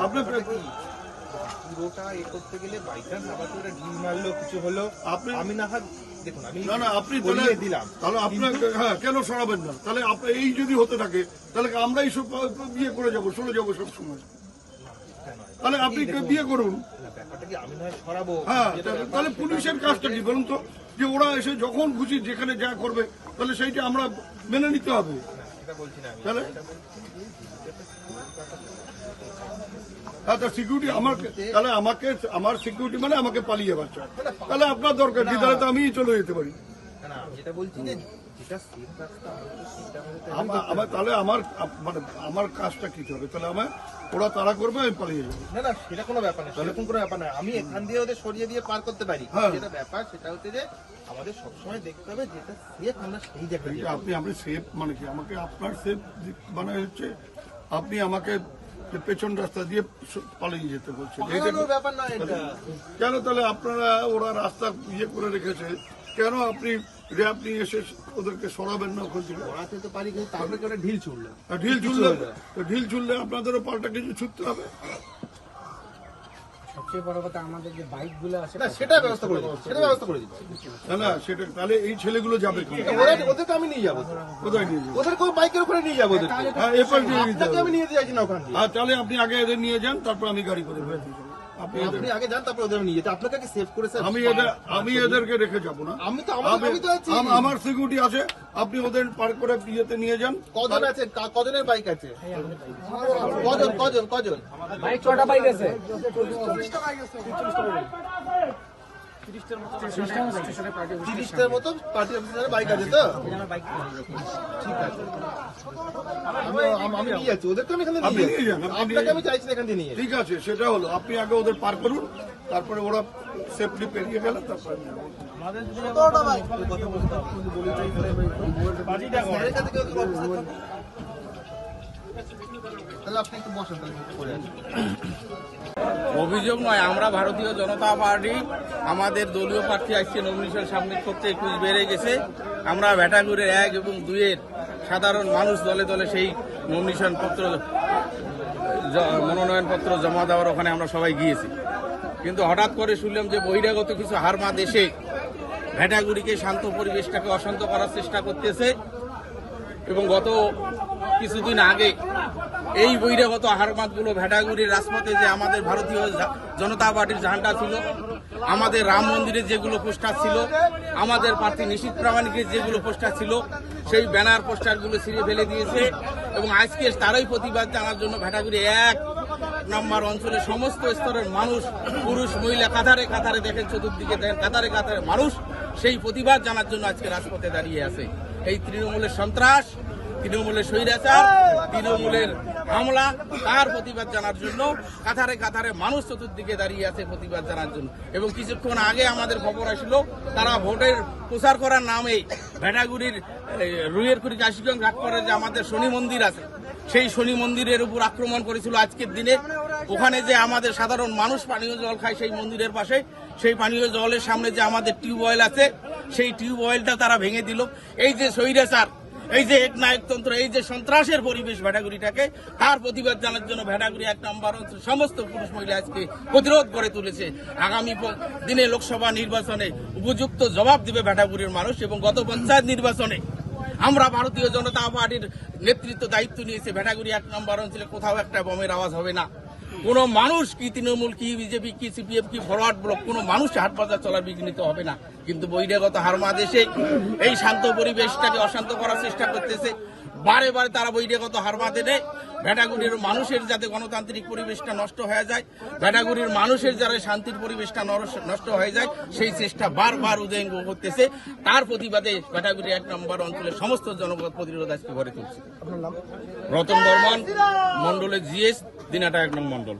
আপনার পুরোটা এ করতে গেলে বাই চান্স আবার তো ওটা ঢিল মারলো কিছু হলো, আমি না হয় দেখুন আমি না আপনি দিলাম, তাহলে আপনার হ্যাঁ কেন সরাবেন না? তাহলে আপনার এই যদি হতে থাকে তাহলে আমরাই সব বিয়ে করে যাবো, চলে যাবো সব সময়। তাহলে আপনি বিয়ে করুন। ব্যাপারটা কি আমি নয় সরাবো? হ্যাঁ, তাহলে পুলিশের কাজটা কি বলুন তো? যে ওরা এসে যখন খুশি যেখানে যা করবে তাহলে সেইটা আমরা মেনে নিতে হবে। এটা বলছি না আমি, তাহলে আচ্ছা সিকিউরিটি আমার, তাহলে আমাকে আমার সিকিউরিটি মানে আমাকে পালিয়ে বাচ্চা, তাহলে আপনার দরকার কি? তাহলে তো আমি চলে যেতে পারি। না আমি যেটা বলছি যে যেটা সেফ রাস্তা আমার তাহলে আমার মানে আমার কাজটা কি হবে? তাহলে আমার ওরা তাড়া করবে, আমি পালিয়ে যাবো। না না সেটা কোনো ব্যাপার না, সেরকম কোনো ব্যাপার না, আমি এখান দিয়ে ওদের সরিয়ে দিয়ে পার করতে পারি। যেটা ব্যাপার সেটা হচ্ছে যে আমাদের সবসময় দেখতে হবে যেটা সেফ আমরা সেই জায়গায়। আপনি সেফ মানে কি? আমাকে আপনার সেফ মানে হচ্ছে আপনি আমাকে পেছন রাস্তা দিয়ে পালিয়ে যেতে বলছেন। ব্যাপার না এটা কেন তাহলে আপনারা ওরা রাস্তা ইয়ে করে রেখেছে, কেন আপনি এসে ওদেরকে সরাবেন না ওখান থেকে? ওরাতে তো পারি কিন্তু তারপরে কি ওরা ঢিল ছুড়লো, ঢিল ছুড়লে আপনাদেরও পাল্টা কিছু ছুটতে হবে। সবচেয়ে বড় কথা আমাদের যে বাইক গুলো আছে না সেটা ব্যবস্থা করে দিচ্ছি, সেটা ব্যবস্থা করে দিচ্ছি। না সেটা তাহলে এই ছেলেগুলো যাবে ওদেরকে আমি নিয়ে যাবো, কোথায় নিয়ে যাবো? ওদের কোনো বাইকের উপরে নিয়ে যাবো, ওদেরকে হ্যাঁ এরপর নিয়ে যেতে হবে। আমি নিয়ে যেতে চাইছি না ওখান দিয়ে। তাহলে আপনি আগে এদের নিয়ে যান, তারপর আমি গাড়ি করে ফেলে দিয়ে যাবো। আপনি আগে যান তারপর ওদের নিয়ে যেতে, আপনাকে কি সেভ করেছে? আমি এদেরকে রেখে যাবো না, আমি তো আছি, আমার সিকিউরিটি আছে। আপনি ওদের পার করে বিয়েতে নিয়ে যান। কজন আছে, কজনের বাইক আছে? কজন বাইক 6টা বাইক আছে, 30টার মতো পার্টি অফিসারের বাইক আছে তো? ঠিক আছে আমি নিয়ে যাচ্ছি ওদেরকে, আমি এখান থেকে নিয়ে যাচ্ছি, আপনাকে আমি চাইছি না এখান থেকে নিয়ে। ঠিক আছে, সেটা হলো আপনি আগে ওদের পার করুন, তারপরে ওরা সেফলি পেরিয়ে গেলে তারপরে আপনি একটু বসেন তাহলে। অভিযোগ নয়, আমরা ভারতীয় জনতা পার্টি আমাদের দলীয় প্রার্থী আসছে নমিনেশন সাবমিট করতে 21 বেড়ে গেছে। আমরা ভ্যাটাগুড়ের 1 এবং 2 এর সাধারণ মানুষ দলে দলে সেই নমিনেশন পত্র মনোনয়ন পত্র জমা দেওয়ার ওখানে আমরা সবাই গিয়েছি। কিন্তু হঠাৎ করে শুনলাম যে বহিরাগত কিছু হারমা দেশে ভ্যাটাগুড়িকে শান্ত পরিবেশটাকে অশান্ত করার চেষ্টা করতেছে এবং গত কিছুদিন আগে এই বহিরাগত হারমাতগুলো ভ্যাটাগুড়ির রাজপথে যে আমাদের ভারতীয় জনতা পার্টির ঝান্ডা ছিল, আমাদের রাম মন্দিরের যেগুলো পোস্টার ছিল, আমাদের প্রার্থী নিশীথ প্রামাণিকের যেগুলো পোস্টার ছিল, সেই ব্যানার পোস্টারগুলো ছিঁড়ে ফেলে দিয়েছে এবং আজকে তারই প্রতিবাদ জানার জন্য ভ্যাটাগুড়ি 1 নম্বর অঞ্চলের সমস্ত স্তরের মানুষ, পুরুষ মহিলা কাতারে কাতারে দেখেন, চতুর্দিকে দেখেন কাতারে কাতারে মানুষ সেই প্রতিবাদ জানার জন্য আজকে রাজপথে দাঁড়িয়ে আছে। এই তৃণমূলের সন্ত্রাস, তৃণমূলের স্বৈরাচার, তৃণমূলের হামলা, তার প্রতিবাদ জানার জন্য কাতারে কাতারে মানুষ চতুর্দিকে দাঁড়িয়ে আছে প্রতিবাদ জানার জন্য। এবং কিছুক্ষণ আগে আমাদের খবর আসলো তারা ভোটের প্রচার করার নামে ভ্যাটাগুড়ির রুইয়েরকুড়ি কাশিগঞ্জ ঘাটপাড়ে যে আমাদের শনি মন্দির আছে, সেই শনি মন্দিরের উপর আক্রমণ করেছিল আজকের দিনে। ওখানে যে আমাদের সাধারণ মানুষ পানীয় জল খায় সেই মন্দিরের পাশে, সেই পানীয় জলের সামনে যে আমাদের টিউবওয়েল আছে, সেই টিউবওয়েলটা তারা ভেঙে দিল। এই যে স্বৈরাচার, এই যে একনায়কতন্ত্র, এই যে সন্ত্রাসের পরিবেশ ভ্যাটাগুড়িটাকে, তার প্রতিবাদ জানার জন্য ভ্যাটাগুড়ি 1 নম্বর অঞ্চল সমস্ত পুরুষ মহিলা আজকে প্রতিরোধ করে তুলেছে। আগামী দিনে লোকসভা নির্বাচনে উপযুক্ত জবাব দিবে ভ্যাটাগুড়ির মানুষ। এবং গত পঞ্চায়েত নির্বাচনে আমরা ভারতীয় জনতা পার্টির নেতৃত্ব দায়িত্ব নিয়েছে, ভ্যাটাগুড়ি 1 নম্বর অঞ্চলে কোথাও একটা বোমের আওয়াজ হবে না। কোনো মানুষ, কি তৃণমূল, কি বিজেপি, কি সিপিএম, কি ফরওয়ার্ড ব্লক, কোনো মানুষ হাট বাজার চলার বিঘ্নিত হবে না। কিন্তু বহিরাগত হারমা দেশে এই শান্ত পরিবেশটাকে অশান্ত করার চেষ্টা করতেছে। বারে বারে তারা বহিরাগত হারমা দেনে ভ্যাটাগুড়ির মানুষের যাতে গণতান্ত্রিক পরিবেশটা নষ্ট হয়ে যায়, ভ্যাটাগুড়ির মানুষের যারা শান্তির পরিবেশটা নষ্ট হয়ে যায়, সেই চেষ্টা বারবার উদয়ঙ্গ করতেছে। তার প্রতিবাদে ভ্যাটাগুড়ি 1 নম্বর অঞ্চলের সমস্ত জনপদ প্রতিরোধ আজকে গড়ে তুলছে। রতন বর্মন, মন্ডলের জিএস, দিনাটা 1 নং মন্ডল।